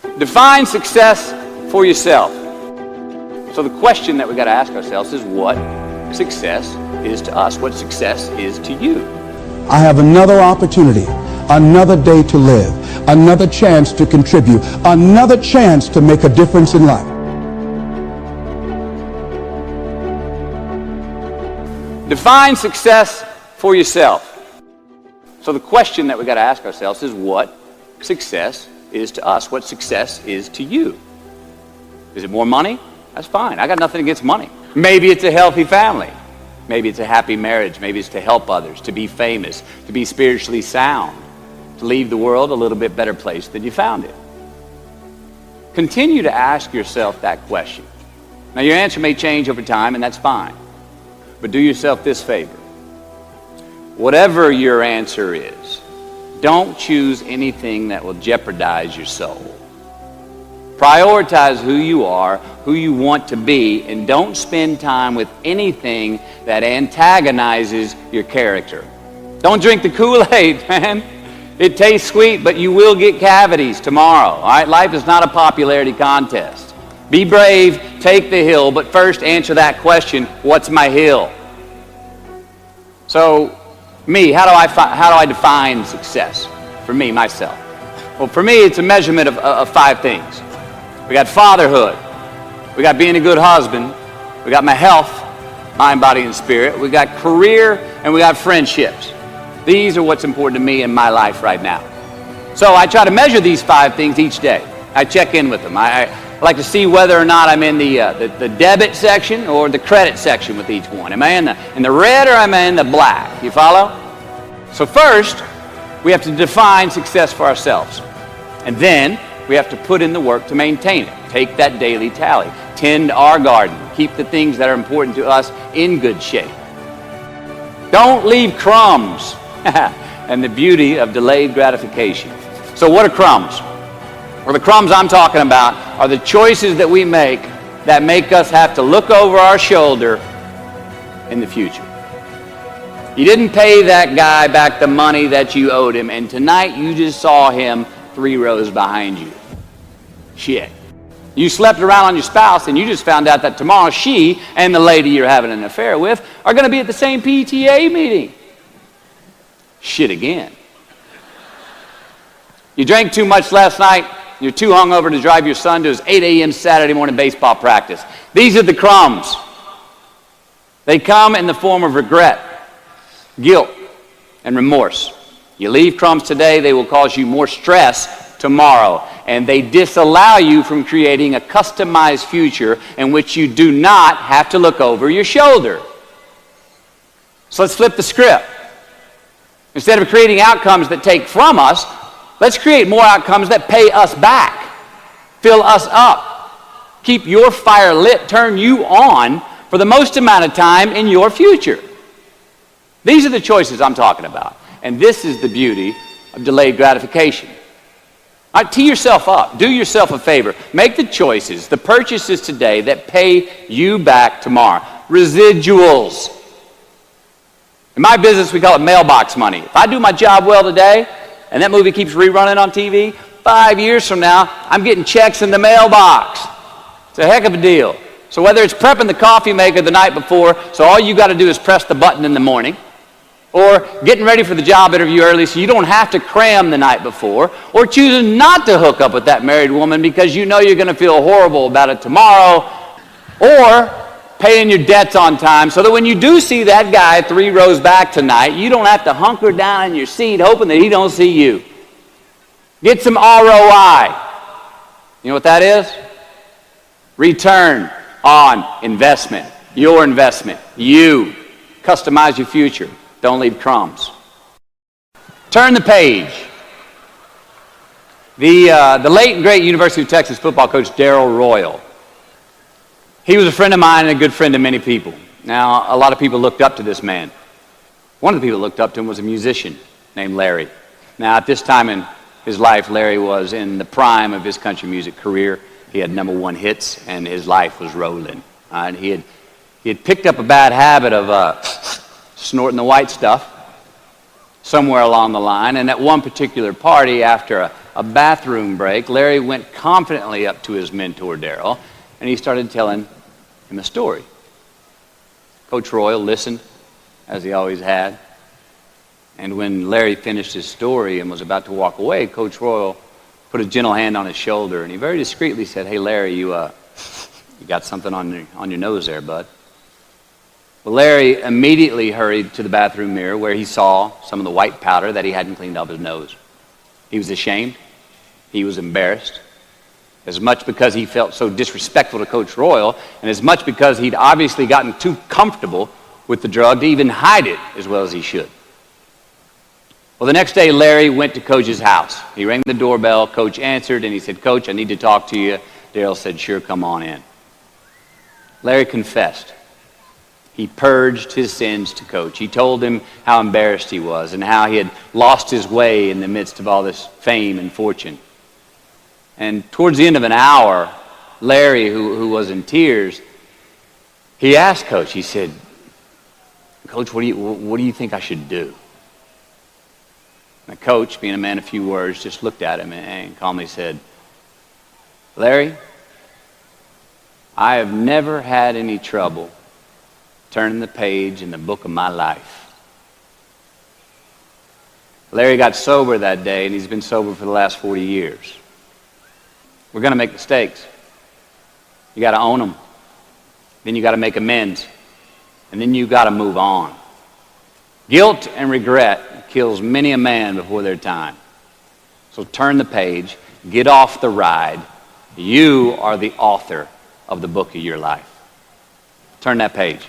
Define success for yourself. So the question that we got to ask ourselves is what success is to us, what success is to you. I have another opportunity, another day to live, another chance to contribute, another chance to make a difference in life. Define success for yourself. So the question that we got to ask ourselves is what success is to us, what success is to you. Is it more money? That's fine. I got nothing against money. Maybe it's a healthy family. Maybe it's a happy marriage. Maybe it's to help others, to be famous, to be spiritually sound, to leave the world a little bit better place than you found it. Continue to ask yourself that question. Now your answer may change over time, and that's fine. But do yourself this favor. Whatever your answer is, don't choose anything that will jeopardize your soul. Prioritize who you are, who you want to be, and don't spend time with anything that antagonizes your character. Don't drink the Kool-Aid, man. It tastes sweet, but you will get cavities tomorrow. All right? Life is not a popularity contest. Be brave, take the hill, but first answer that question, what's my hill? So, how do I define success? For me, myself. Well, for me, it's a measurement of 5 things. We got fatherhood. We got being a good husband. We got my health, mind, body, and spirit. We got career, and we got friendships. These are what's important to me in my life right now. So I try to measure these 5 things each day. I check in with them. I like to see whether or not I'm in the debit section or the credit section with each one. Am I in the red or am I in the black? You follow? So first, we have to define success for ourselves. And then we have to put in the work to maintain it. Take that daily tally. Tend our garden. Keep the things that are important to us in good shape. Don't leave crumbs. And the beauty of delayed gratification. So what are crumbs? Well, the crumbs I'm talking about are the choices that we make that make us have to look over our shoulder in the future. You didn't pay that guy back the money that you owed him, and tonight you just saw him 3 rows behind you. Shit. You slept around on your spouse, and you just found out that tomorrow she and the lady you're having an affair with are going to be at the same PTA meeting. Shit again. You drank too much last night. You're too hungover to drive your son to his 8 a.m. Saturday morning baseball practice. These are the crumbs. They come in the form of regret, guilt, and remorse. You leave crumbs today, they will cause you more stress tomorrow. And they disallow you from creating a customized future in which you do not have to look over your shoulder. So let's flip the script. Instead of creating outcomes that take from us, let's create more outcomes that pay us back, fill us up, keep your fire lit, turn you on for the most amount of time in your future. These are the choices I'm talking about. And this is the beauty of delayed gratification. All right, tee yourself up. Do yourself a favor. Make the choices, the purchases today that pay you back tomorrow. Residuals. In my business, we call it mailbox money. If I do my job well today, and that movie keeps rerunning on TV, 5 years from now, I'm getting checks in the mailbox. It's a heck of a deal. So whether it's prepping the coffee maker the night before, so all you got to do is press the button in the morning, or getting ready for the job interview early so you don't have to cram the night before, or choosing not to hook up with that married woman because you know you're going to feel horrible about it tomorrow, or paying your debts on time so that when you do see that guy 3 rows back tonight, you don't have to hunker down in your seat hoping that he don't see you. Get some ROI. You know what that is? Return on investment. Your investment. You. Customize your future. Don't leave crumbs. Turn the page. The late and great University of Texas football coach Darrell Royal. He was a friend of mine and a good friend of many people. Now, a lot of people looked up to this man. One of the people that looked up to him was a musician named Larry. Now, at this time in his life, Larry was in the prime of his country music career. He had #1 hits, and his life was rolling. And he had picked up a bad habit of snorting the white stuff somewhere along the line. And at one particular party, after a bathroom break, Larry went confidently up to his mentor, Darryl, and he started telling him a story. Coach Royal listened, as he always had. And when Larry finished his story and was about to walk away, Coach Royal put a gentle hand on his shoulder, and he very discreetly said, "Hey, Larry, you got something on your nose there, bud." Well, Larry immediately hurried to the bathroom mirror where he saw some of the white powder that he hadn't cleaned off his nose. He was ashamed. He was embarrassed, as much because he felt so disrespectful to Coach Royal, and as much because he'd obviously gotten too comfortable with the drug to even hide it as well as he should. Well, the next day, Larry went to Coach's house. He rang the doorbell. Coach answered, and he said, "Coach, I need to talk to you." Darryl said, "Sure, come on in." Larry confessed. He purged his sins to Coach. He told him how embarrassed he was and how he had lost his way in the midst of all this fame and fortune. And towards the end of an hour, Larry, who was in tears, he asked Coach, he said, "Coach, what do you think I should do?" And the coach, being a man of few words, just looked at him and calmly said, "Larry, I have never had any trouble turning the page in the book of my life." Larry got sober that day, and he's been sober for the last 40 years. We're going to make mistakes. You got to own them. Then you got to make amends. And then you got to move on. Guilt and regret kills many a man before their time. So turn the page, get off the ride. You are the author of the book of your life. Turn that page.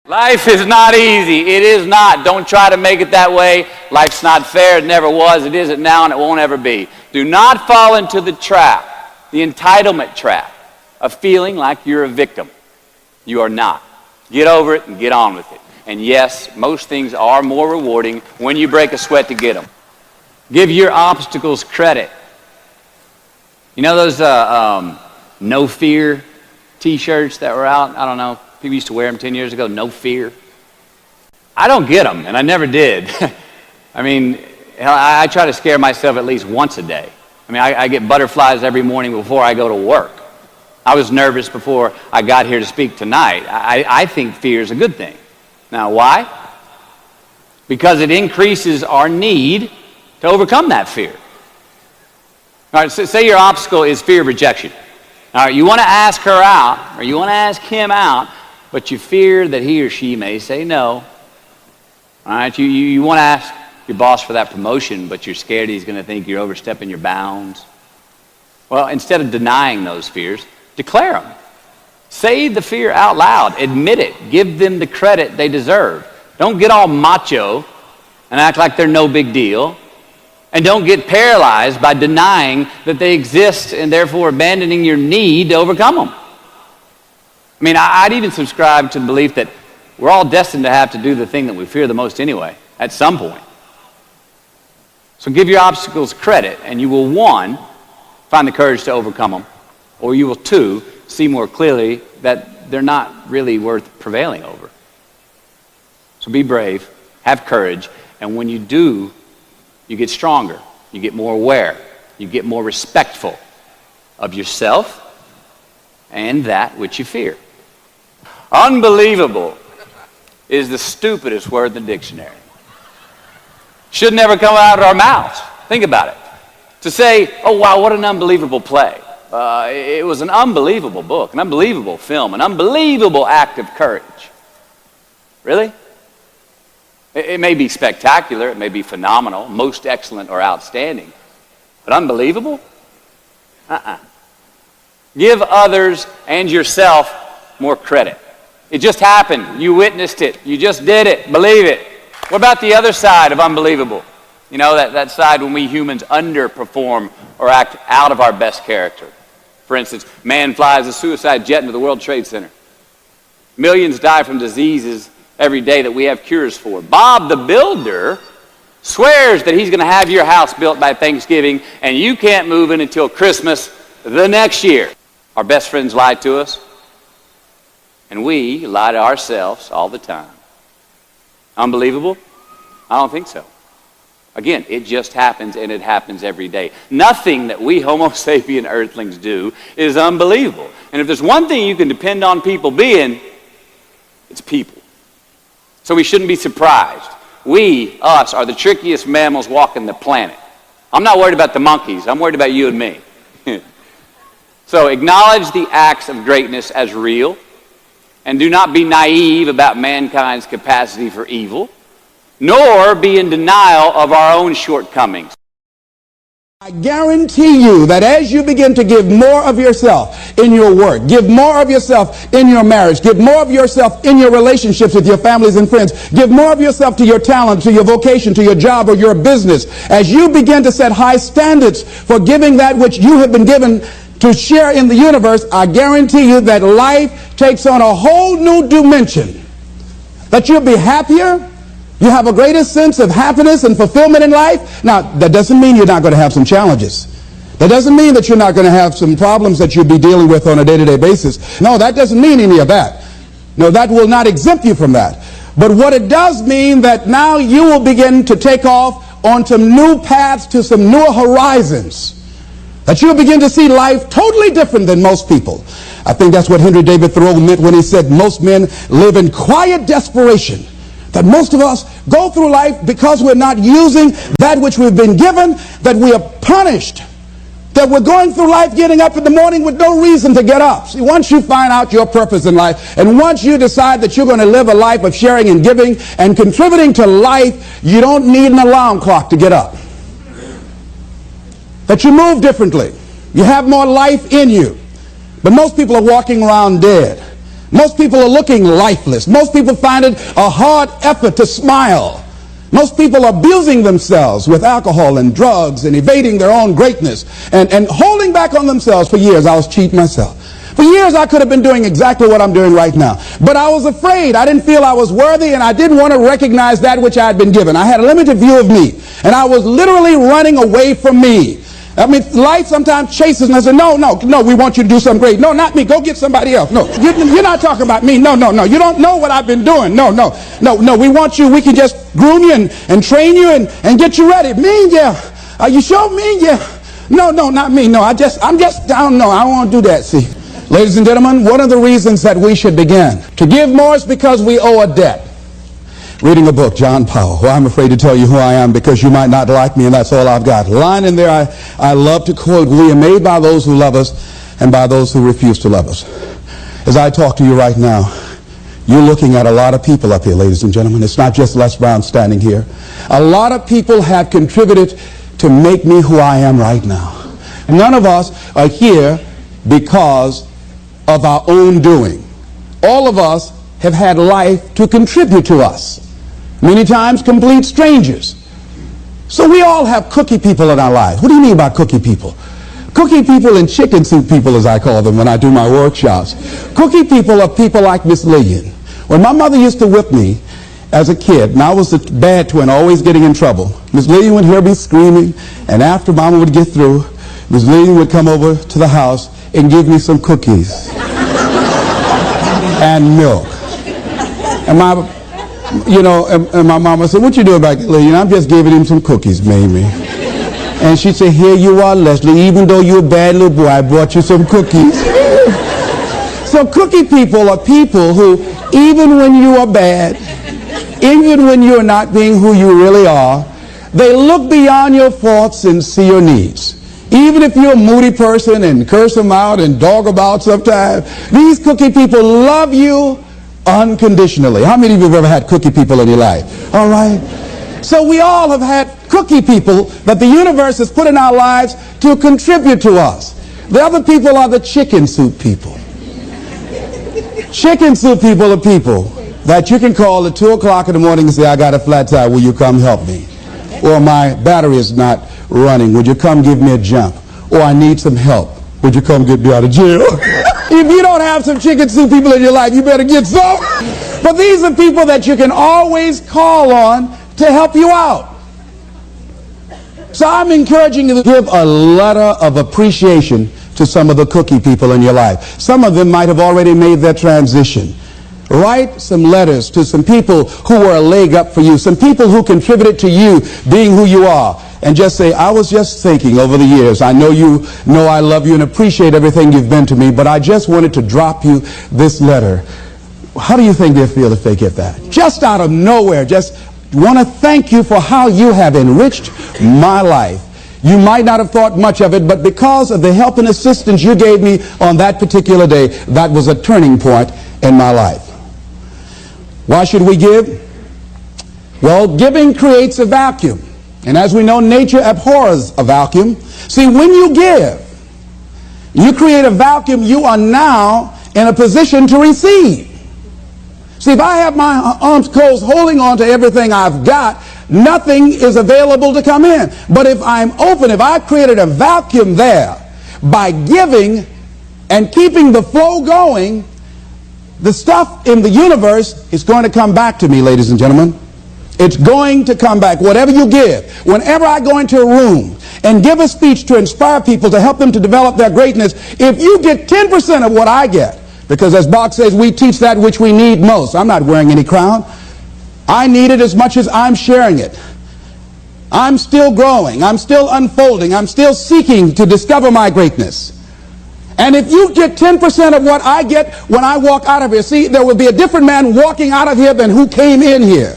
Life is not easy. It is not. Don't try to make it that way. Life's not fair. It never was. It isn't now, and it won't ever be. Do not fall into the trap, the entitlement trap, of feeling like you're a victim. You are not. Get over it and get on with it. And yes, most things are more rewarding when you break a sweat to get them. Give your obstacles credit. You know those no fear t-shirts that were out? I don't know. People used to wear them 10 years ago, no fear. I don't get them, and I never did. I mean, I try to scare myself at least once a day. I mean, I get butterflies every morning before I go to work. I was nervous before I got here to speak tonight. I think fear is a good thing. Now, why? Because it increases our need to overcome that fear. All right, so say your obstacle is fear of rejection. All right, you want to ask her out, or you want to ask him out, but you fear that he or she may say no. All right, you want to ask your boss for that promotion, but you're scared he's going to think you're overstepping your bounds. Well, instead of denying those fears, declare them. Say the fear out loud. Admit it. Give them the credit they deserve. Don't get all macho and act like they're no big deal. And don't get paralyzed by denying that they exist and therefore abandoning your need to overcome them. I mean, I'd even subscribe to the belief that we're all destined to have to do the thing that we fear the most anyway, at some point. So give your obstacles credit, and you will, one, find the courage to overcome them, or you will, two, see more clearly that they're not really worth prevailing over. So be brave, have courage, and when you do, you get stronger, you get more aware, you get more respectful of yourself and that which you fear. Unbelievable is the stupidest word in the dictionary. Should never come out of our mouths. Think about it. To say, "Oh wow, what an unbelievable play. It was an unbelievable book, an unbelievable film, an unbelievable act of courage." Really? It may be spectacular, it may be phenomenal, most excellent or outstanding, but unbelievable? Give others and yourself more credit. It just happened. You witnessed it. You just did it. Believe it. What about the other side of unbelievable? You know, that side when we humans underperform or act out of our best character. For instance, man flies a suicide jet into the World Trade Center. Millions die from diseases every day that we have cures for. Bob the Builder swears that he's going to have your house built by Thanksgiving, and you can't move in until Christmas the next year. Our best friends lie to us, and we lie to ourselves all the time. Unbelievable? I don't think so. Again, it just happens, and it happens every day. Nothing that we Homo sapien earthlings do is unbelievable. And if there's one thing you can depend on people being, it's people. So we shouldn't be surprised. We, us, are the trickiest mammals walking the planet. I'm not worried about the monkeys. I'm worried about you and me. So acknowledge the acts of greatness as real, and do not be naive about mankind's capacity for evil, nor be in denial of our own shortcomings. I guarantee you that as you begin to give more of yourself in your work, give more of yourself in your marriage, give more of yourself in your relationships with your families and friends, give more of yourself to your talent, to your vocation, to your job or your business, as you begin to set high standards for giving that which you have been given to share in the universe, I guarantee you that life takes on a whole new dimension. That you'll be happier. You have a greater sense of happiness and fulfillment in life. Now, that doesn't mean you're not going to have some challenges. That doesn't mean that you're not going to have some problems that you'll be dealing with on a day-to-day basis. No, that doesn't mean any of that. No, that will not exempt you from that. But what it does mean that now you will begin to take off on some new paths to some newer horizons. That you'll begin to see life totally different than most people. I think that's what Henry David Thoreau meant when he said most men live in quiet desperation. That most of us go through life because we're not using that which we've been given, that we are punished, that we're going through life getting up in the morning with no reason to get up. See, once you find out your purpose in life, and once you decide that you're going to live a life of sharing and giving and contributing to life, you don't need an alarm clock to get up. That you move differently. You have more life in you. But most people are walking around dead. Most people are looking lifeless. Most people find it a hard effort to smile. Most people are abusing themselves with alcohol and drugs and evading their own greatness and holding back on themselves. For years, I was cheating myself. For years, I could have been doing exactly what I'm doing right now. But I was afraid. I didn't feel I was worthy, and I didn't want to recognize that which I had been given. I had a limited view of me, and I was literally running away from me. I mean, life sometimes chases me and says, no, we want you to do something great. No, not me. Go get somebody else. No, you're not talking about me. No. You don't know what I've been doing. No. We want you. We can just groom you and train you and get you ready. Me, yeah. Are you sure? Me, yeah. No, not me. No, I don't know. I don't want to do that, see. Ladies and gentlemen, one of the reasons that we should begin to give more is because we owe a debt. Reading a book, John Powell. Well, I'm afraid to tell you who I am because you might not like me, and that's all I've got. Line in there I love to quote, we are made by those who love us and by those who refuse to love us. As I talk to you right now, you're looking at a lot of people up here, ladies and gentlemen. It's not just Les Brown standing here. A lot of people have contributed to make me who I am right now. None of us are here because of our own doing. All of us have had life to contribute to us. Many times complete strangers. So we all have cookie people in our lives. What do you mean by cookie people? Cookie people and chicken soup people, as I call them when I do my workshops. Cookie people are people like Miss Lillian. When my mother used to whip me as a kid, and I was the bad twin, always getting in trouble, Miss Lillian would hear me screaming, and after Mama would get through, Miss Lillian would come over to the house and give me some cookies and milk. And my mama said, what you doing back there, Lillian? I'm just giving him some cookies, Mamie. And she said, here you are, Leslie. Even though you're a bad little boy, I brought you some cookies. So cookie people are people who, even when you are bad, even when you're not being who you really are, they look beyond your faults and see your needs. Even if you're a moody person and curse them out and dog about sometimes, these cookie people love you unconditionally. How many of you have ever had cookie people in your life? All right. So we all have had cookie people that the universe has put in our lives to contribute to us. The other people are the chicken soup people. Chicken soup people are people that you can call at 2 o'clock in the morning and say, I got a flat tire, will you come help me? Or my battery is not running, would you come give me a jump? Or I need some help, would you come get me out of jail? If you don't have some chicken soup people in your life, you better get some. But these are people that you can always call on to help you out. So I'm encouraging you to give a letter of appreciation to some of the cookie people in your life. Some of them might have already made their transition. Write some letters to some people who were a leg up for you, some people who contributed to you being who you are, and just say, I was just thinking over the years, I know you know I love you and appreciate everything you've been to me, but I just wanted to drop you this letter. How do you think they'll feel if they get that? Just out of nowhere, just want to thank you for how you have enriched my life. You might not have thought much of it, but because of the help and assistance you gave me on that particular day, that was a turning point in my life. Why should we give? Well, giving creates a vacuum. And as we know, nature abhors a vacuum. See, when you give, you create a vacuum. You are now in a position to receive. See, if I have my arms closed holding on to everything I've got, nothing is available to come in. But if I'm open, if I created a vacuum there by giving and keeping the flow going, the stuff in the universe is going to come back to me, ladies and gentlemen. It's going to come back. Whatever you give, whenever I go into a room and give a speech to inspire people, to help them to develop their greatness, if you get 10% of what I get, because as Bach says, we teach that which we need most. I'm not wearing any crown. I need it as much as I'm sharing it. I'm still growing. I'm still unfolding. I'm still seeking to discover my greatness. And if you get 10% of what I get when I walk out of here, see, there will be a different man walking out of here than who came in here.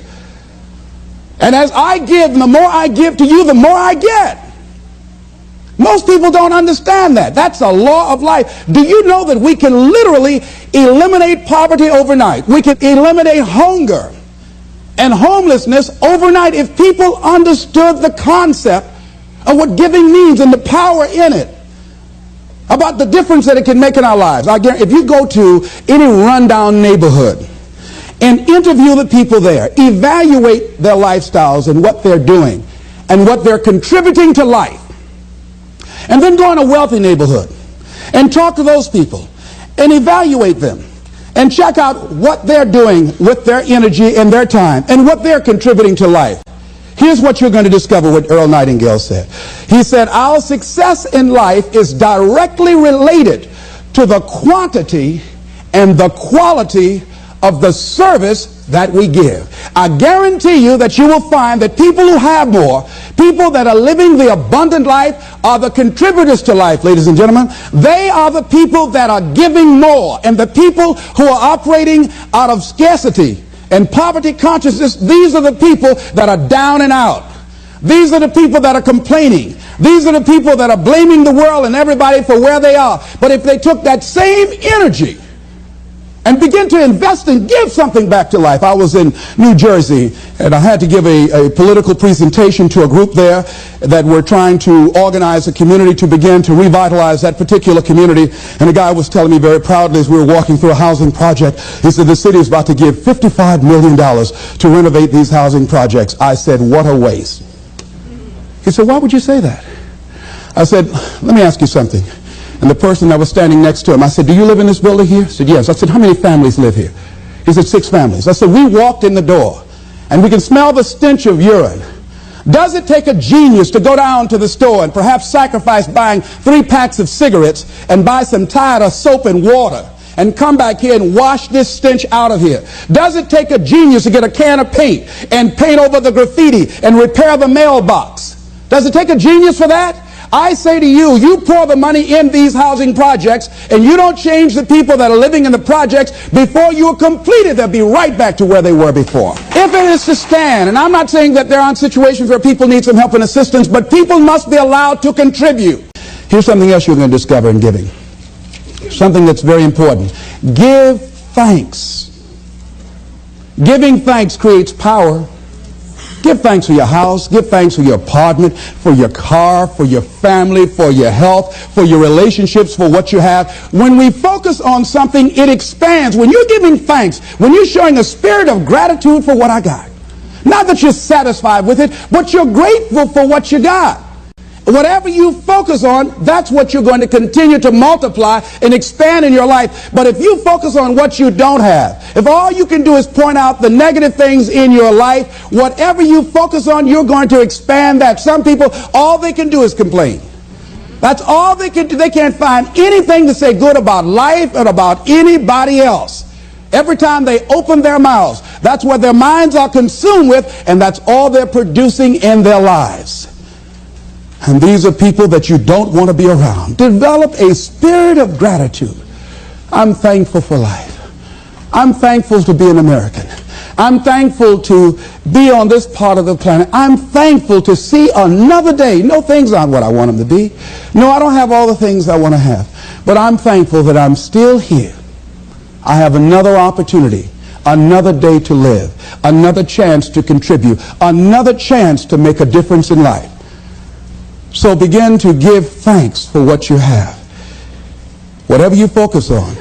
And as I give, the more I give to you, the more I get. Most people don't understand that. That's a law of life. Do you know that we can literally eliminate poverty overnight? We can eliminate hunger and homelessness overnight if people understood the concept of what giving means and the power in it, about the difference that it can make in our lives. I guarantee, if you go to any rundown neighborhood and interview the people there, evaluate their lifestyles and what they're doing and what they're contributing to life, and then go in a wealthy neighborhood and talk to those people and evaluate them and check out what they're doing with their energy and their time and what they're contributing to life. Here's what you're going to discover, what Earl Nightingale said. He said, our success in life is directly related to the quantity and the quality of the service that we give. I guarantee you that you will find that people who have more, people that are living the abundant life, are the contributors to life, ladies and gentlemen. They are the people that are giving more. And the people who are operating out of scarcity and poverty consciousness, these are the people that are down and out. These are the people that are complaining. These are the people that are blaming the world and everybody for where they are. But if they took that same energy and begin to invest and give something back to life. I was in New Jersey, and I had to give a political presentation to a group there that were trying to organize a community to begin to revitalize that particular community. And the guy was telling me very proudly as we were walking through a housing project, he said, the city is about to give $55 million to renovate these housing projects. I said, what a waste. He said, why would you say that? I said, let me ask you something. And the person that was standing next to him, I said, do you live in this building here? He said, yes. I said, how many families live here? He said, 6 families. I said, we walked in the door and we can smell the stench of urine. Does it take a genius to go down to the store and perhaps sacrifice buying 3 packs of cigarettes and buy some Tide or soap and water and come back here and wash this stench out of here? Does it take a genius to get a can of paint and paint over the graffiti and repair the mailbox? Does it take a genius for that? I say to you, you pour the money in these housing projects and you don't change the people that are living in the projects, before you are completed, they'll be right back to where they were before. If it is to stand, and I'm not saying that there aren't situations where people need some help and assistance, but people must be allowed to contribute. Here's something else you're going to discover in giving. Something that's very important. Give thanks. Giving thanks creates power. Give thanks for your house. Give thanks for your apartment, for your car, for your family, for your health, for your relationships, for what you have. When we focus on something, it expands. When you're giving thanks, when you're showing a spirit of gratitude for what I got, not that you're satisfied with it, but you're grateful for what you got. Whatever you focus on, that's what you're going to continue to multiply and expand in your life. But if you focus on what you don't have, if all you can do is point out the negative things in your life, whatever you focus on, you're going to expand that. Some people, all they can do is complain. That's all they can do. They can't find anything to say good about life or about anybody else. Every time they open their mouths, that's what their minds are consumed with, and that's all they're producing in their lives. And these are people that you don't want to be around. Develop a spirit of gratitude. I'm thankful for life. I'm thankful to be an American. I'm thankful to be on this part of the planet. I'm thankful to see another day. No, things aren't what I want them to be. No, I don't have all the things I want to have. But I'm thankful that I'm still here. I have another opportunity, another day to live, another chance to contribute, another chance to make a difference in life. So begin to give thanks for what you have. Whatever you focus on,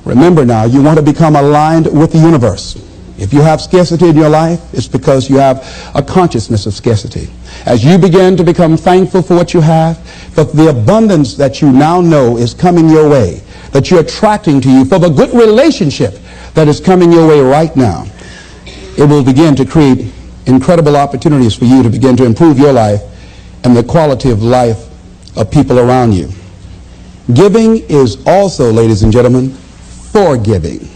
remember now, you want to become aligned with the universe. If you have scarcity in your life, it's because you have a consciousness of scarcity. As you begin to become thankful for what you have, for the abundance that you now know is coming your way, that you're attracting to you, for the good relationship that is coming your way right now, it will begin to create incredible opportunities for you to begin to improve your life and the quality of life of people around you. Giving is also, ladies and gentlemen, forgiving.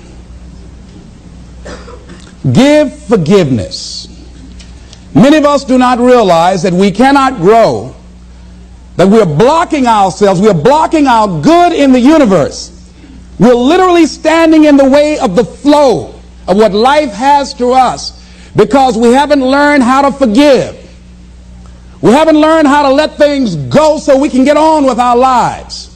Give forgiveness. Many of us do not realize that we cannot grow, that we're blocking ourselves, we're blocking our good in the universe. We're literally standing in the way of the flow of what life has to us because we haven't learned how to forgive. We haven't learned how to let things go so we can get on with our lives.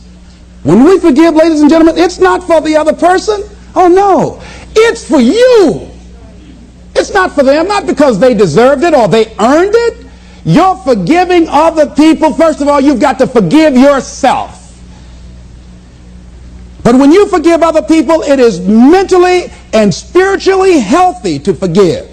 When we forgive, ladies and gentlemen, it's not for the other person. Oh no, it's for you. It's not for them, not because they deserved it or they earned it. You're forgiving other people. First of all, you've got to forgive yourself. But when you forgive other people, it is mentally and spiritually healthy to forgive.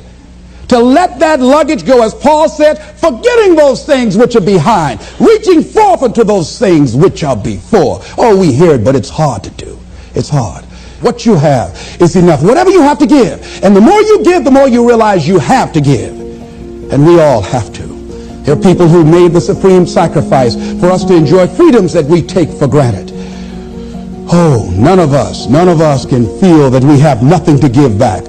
To let that luggage go, as Paul said, forgetting those things which are behind, reaching forth unto those things which are before. Oh, we hear it, but it's hard to do. It's hard. What you have is enough. Whatever you have to give. And the more you give, the more you realize you have to give. And we all have to. There are people who made the supreme sacrifice for us to enjoy freedoms that we take for granted. Oh, none of us can feel that we have nothing to give back.